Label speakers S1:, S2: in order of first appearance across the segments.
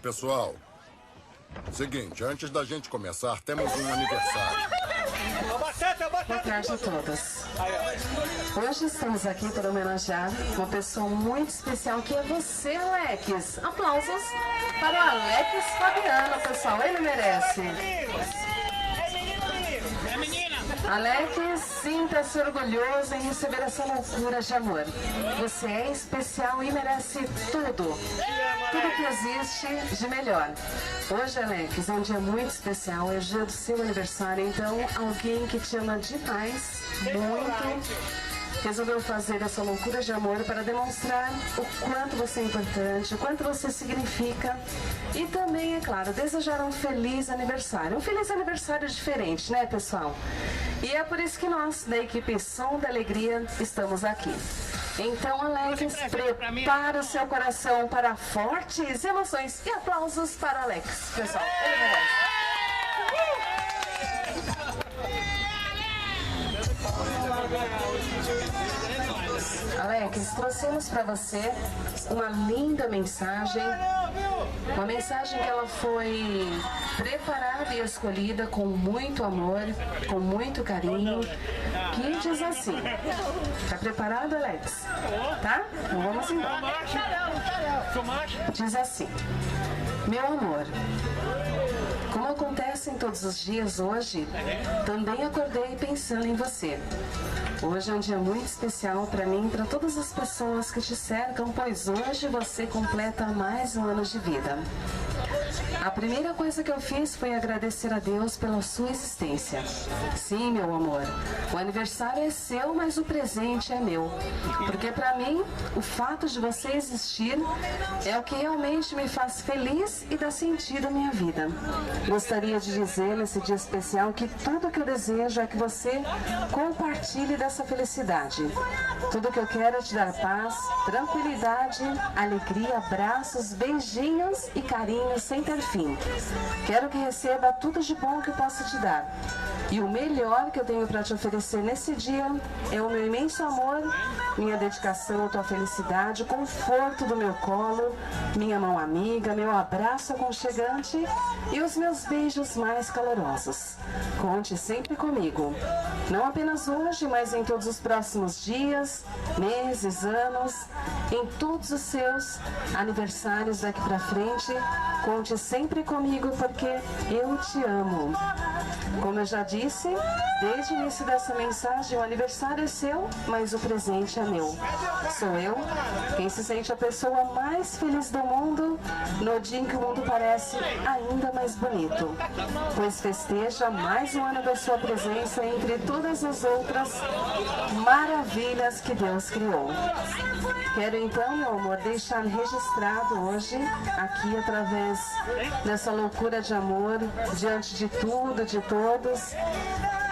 S1: Pessoal, seguinte, antes da gente começar, temos um aniversário.
S2: Boa tarde a todos. Hoje estamos aqui para homenagear uma pessoa muito especial que é você, Alex. Aplausos para o Alex Fabiano, pessoal. Ele merece. Alex, sinta-se orgulhoso em receber essa loucura de amor. Você é especial e merece tudo. Tudo que existe de melhor. Hoje, Alex, é um dia muito especial. É o dia do seu aniversário. Então, alguém que te ama demais, muito, resolveu fazer essa loucura de amor para demonstrar o quanto você é importante, o quanto você significa e também, é claro, desejar um feliz aniversário. Um feliz aniversário diferente, né, pessoal? E é por isso que nós, da equipe Som da Alegria, estamos aqui. Então, Alex, prepara o seu coração para fortes emoções e aplausos para Alex, pessoal. Ele merece. Alex, trouxemos para você uma linda mensagem, uma mensagem que ela foi preparada e escolhida com muito amor, com muito carinho, que diz assim. Tá preparado, Alex? Tá? Então vamos embora. Diz assim: meu amor, como acontece em todos os dias hoje, também acordei pensando em você. Hoje é um dia muito especial para mim e para todas as pessoas que te cercam, pois hoje você completa mais um ano de vida. A primeira coisa que eu fiz foi agradecer a Deus pela sua existência. Sim, meu amor, o aniversário é seu, mas o presente é meu. Porque para mim, o fato de você existir é o que realmente me faz feliz e dá sentido à minha vida. Gostaria de dizer nesse dia especial que tudo que eu desejo é que você compartilhe dessa felicidade. Tudo que eu quero é te dar paz, tranquilidade, alegria, abraços, beijinhos e carinhos sem ter fim. Quero que receba tudo de bom que eu possa te dar. E o melhor que eu tenho para te oferecer nesse dia é o meu imenso amor, minha dedicação à tua felicidade, o conforto do meu colo, minha mão amiga, meu abraço aconchegante e os meus beijos mais calorosos. Conte sempre comigo. Não apenas hoje, mas em todos os próximos dias, meses, anos, em todos os seus aniversários daqui pra frente. Conte sempre comigo porque eu te amo. Como eu já disse, desde o início dessa mensagem, o aniversário é seu, mas o presente é meu. Sou eu quem se sente a pessoa mais feliz do mundo no dia em que o mundo parece ainda mais bonito, pois festeja mais um ano da sua presença entre todas as outras maravilhas que Deus criou. Quero então, meu amor, deixar registrado hoje, aqui através dessa loucura de amor, diante de tudo, de todos,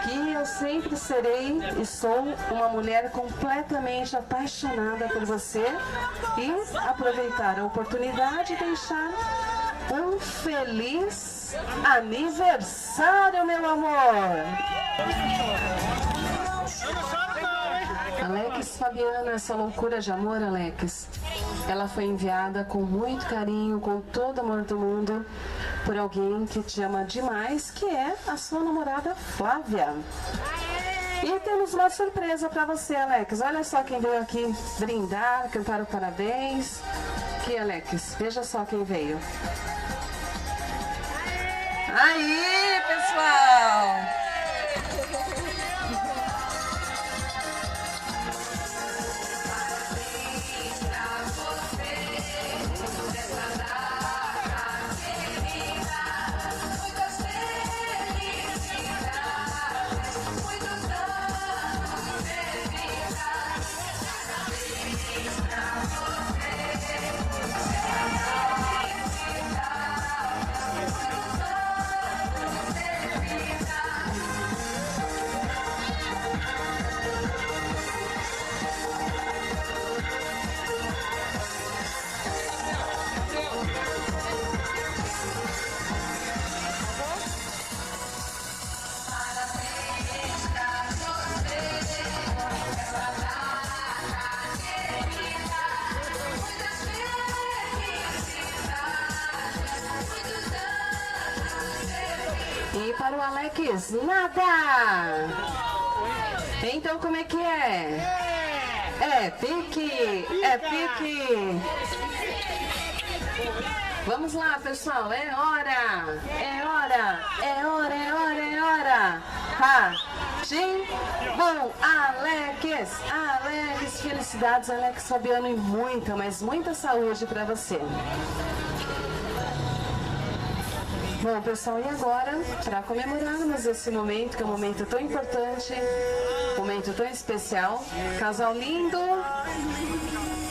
S2: que eu sempre serei e sou uma mulher completamente apaixonada por você e aproveitar a oportunidade de deixar um feliz aniversário, meu amor! Alex Fabiano, essa loucura de amor, Alex, ela foi enviada com muito carinho, com todo amor do mundo, por alguém que te ama demais, que é a sua namorada Flávia. E temos uma surpresa para você, Alex. Olha só quem veio aqui brindar, cantar o parabéns. Aqui, Alex, veja só quem veio. Aí, pessoal! E para o Alex, nada! Então como é que é? É pique! É pique! Vamos lá, pessoal, é hora! É hora! É hora, é hora, é hora! Bom, Alex, felicidades, Alex Fabiano, e muita, mas muita saúde para você. Bom, pessoal, e agora, para comemorarmos esse momento, que é um momento tão importante, um momento tão especial, casal lindo,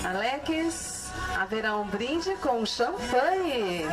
S2: Alex, haverá um brinde com champanhe.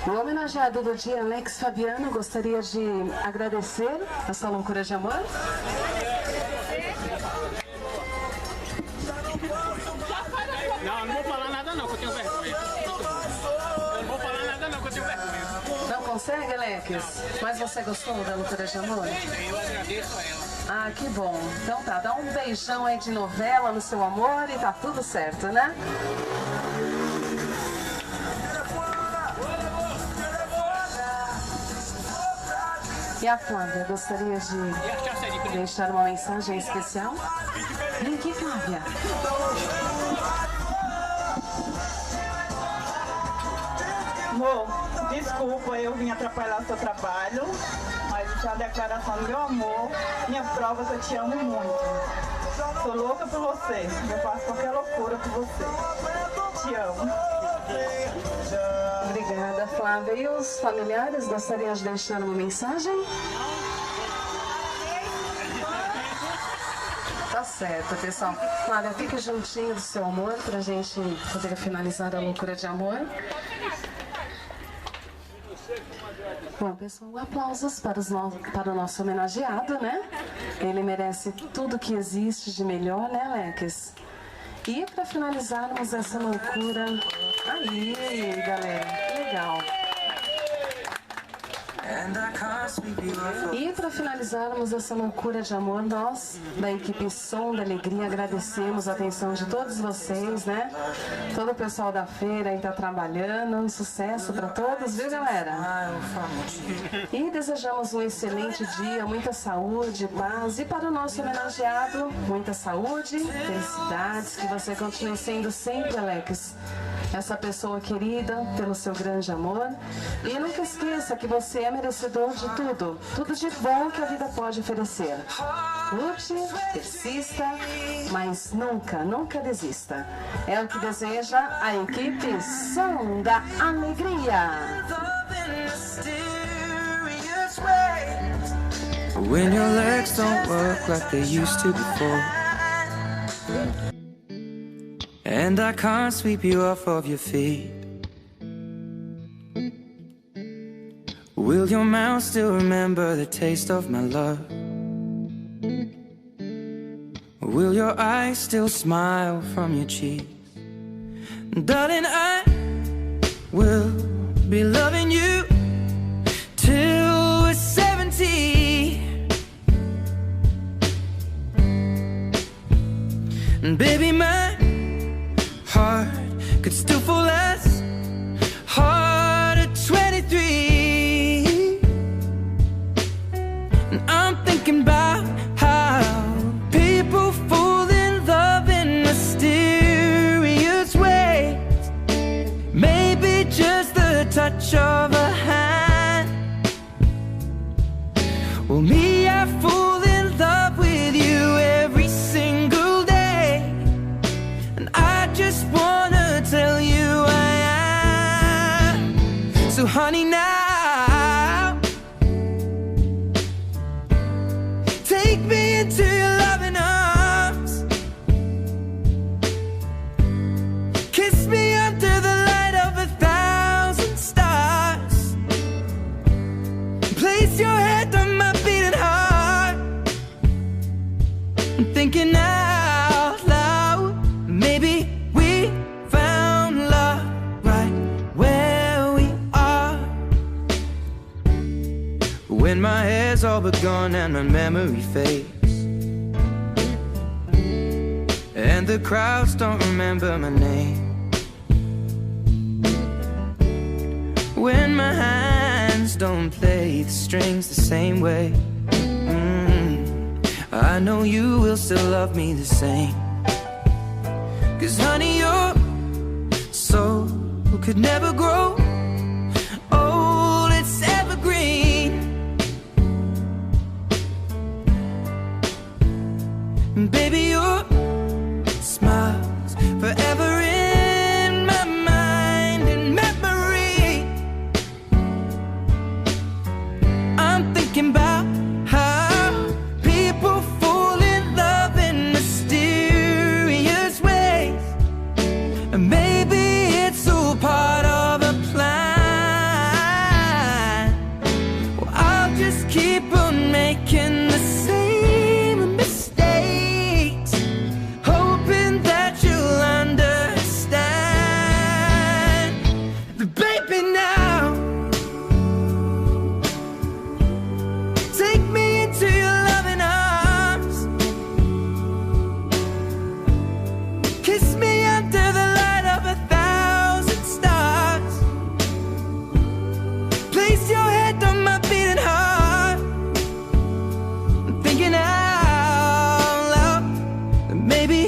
S2: O homenageado do dia, Alex Fabiano, gostaria de agradecer a sua loucura de amor.
S3: Não vou falar nada não, que eu tenho vergonha. Eu não vou falar nada não, que eu tenho vergonha.
S2: Não consegue, Alex? Mas você gostou da loucura de amor?
S3: Eu agradeço a ela.
S2: Ah, que bom. Então tá, dá um beijão aí de novela no seu amor e tá tudo certo, né? E a Flávia, gostaria de deixar uma mensagem especial? Vem aqui, Flávia.
S4: Amor, desculpa, eu vim atrapalhar o seu trabalho, mas isso é a declaração do meu amor, minha prova que eu te amo muito. Sou louca por você, eu faço qualquer loucura por você. Te amo.
S2: Obrigada, Flávia. E os familiares gostariam de deixar uma mensagem? Tá certo, pessoal. Flávia, fique juntinho do seu amor pra gente poder finalizar a loucura de amor. Bom, pessoal, aplausos para o nosso homenageado, né? Ele merece tudo que existe de melhor, né, Alex? E para finalizarmos essa loucura... Aí, galera, que legal. E para finalizarmos essa loucura de amor, nós, da equipe Som da Alegria, agradecemos a atenção de todos vocês, né? Todo o pessoal da feira aí tá trabalhando, um sucesso para todos, viu, galera? E desejamos um excelente dia, muita saúde, paz. E para o nosso homenageado, muita saúde, felicidades, que você continue sendo sempre, Alex, essa pessoa querida pelo seu grande amor. E nunca esqueça que você é merecedor de tudo, tudo de bom que a vida pode oferecer. Lute, persista, mas nunca, nunca desista. É o que deseja a equipe Som da Alegria.
S5: When your legs don't work like they used to before, and I can't sweep you off of your feet, will your mouth still remember the taste of my love? Will your eyes still smile from your cheeks? Darling, I will be loving you till we're 70. And baby, my heart could still fall as hard at 23. And I'm thinking about how people fall in love in mysterious ways. touch of a hand. Well, me, I fall in love with you every single day, and I just wanna tell you I am. So honey, now take me into your loving arms. Kiss me under the light of 1,000 stars. Place your head on my beating heart. I'm thinking out loud, maybe we found love right where we are. When my hair's all but gone and my memory fades, and the crowds don't remember my name, when my hands don't play the strings the same way, I know you will still love me the same. 'Cause honey, your soul could never grow old, it's evergreen. And baby, your smile's forever in my mind and memory. I'm thinking about how people fall in love in mysterious ways, and maybe it's all part of a plan. Well, I'll just keep on making the same mistakes, hoping that you'll understand. But baby, now take me into your loving arms. Kiss me under the light of 1,000 stars. Place your head on my beating heart. I'm thinking out loud that maybe